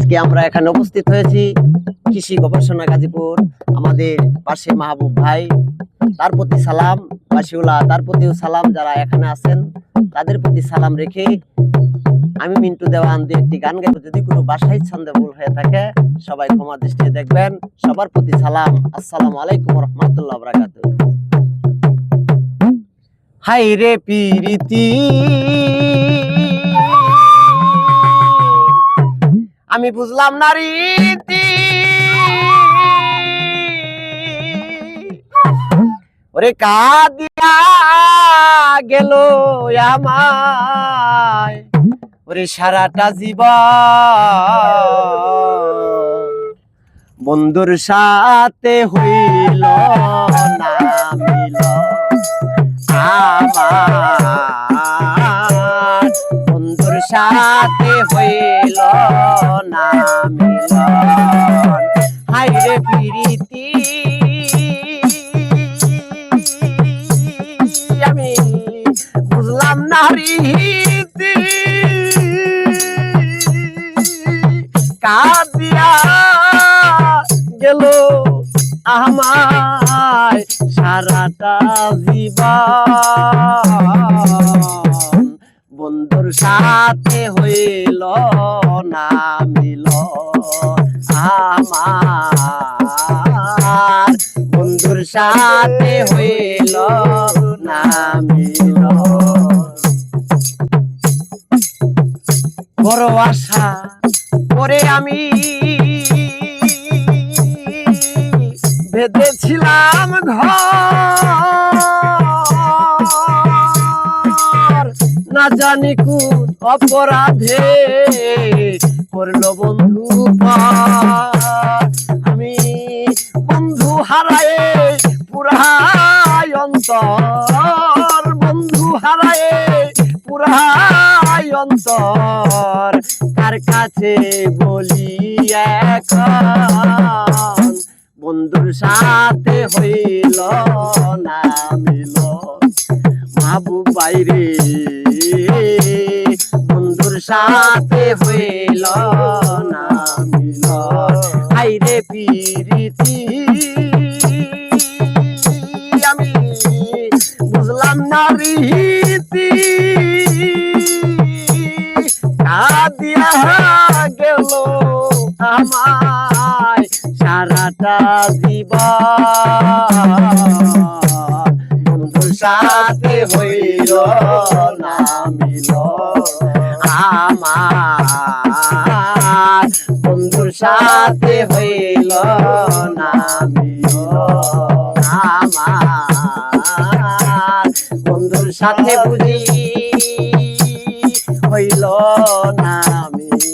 আজকে আমরা এখানে উপস্থিত হয়েছি কৃষি গবেষণা গাজীপুর। আমাদের পাশে মাহবুব ভাই, তার প্রতি সালাম। বাসিউলা, তার প্রতিও সালাম। যারা এখানে আছেন তাদের প্রতি সালাম রেখে আমি মিন্টু দেওয়ান দিয়ে একটি গান গাইব। যদি কোনো ভাষায় ছন্দে ভুল হয়ে থাকে সবাই ক্ষমা দৃষ্টিতে দেখবেন। সবার প্রতি সালাম। আসসালামু আলাইকুম ওয়া রাহমাতুল্লাহি ওয়া বারাকাতুহু। হাই রে পিরিতি, আমি বুঝলাম না রীতি, ওরে কাঁদিয়া গেল আমায়, ওরে সারাটা জীবন বন্ধুর সাথে হইল না মিল আমার, বন্ধুর সাথে হইল না মিলন। হাই রে প্রীতি, আমি বুঝলাম না রীতি, কাঁদিয়া গেল আমায় সারাটা জীবন বন্ধুর সাথে হইল না মিলন আমার, বন্ধুর সাথে হইল না মিলন। বড় আশা করে আমি বেঁধেছিলাম ঘর, না জানি কোন অপরাধে করলো বন্ধু পার। আমি বন্ধু হারায়ে পুরাই অন্তর, বন্ধু হারায়ে পুরাই অন্তর, কার কাছে বলি এখন, বন্ধুর সাথে হইল না মিলন। মাহবুব বাইরে বন্ধুর সাথে হইল না মিলন। হাইরে প্রীতি, আমি বুঝলাম না রীতি, কাঁদিয়া গেল আমায় সারাটা জীবন বন্ধুর সাথে হইল না মিলন আমার, বন্ধুর সাথে হইল না মিলন আমার, বন্ধুর সাথে বুঝি হইল না মিলন।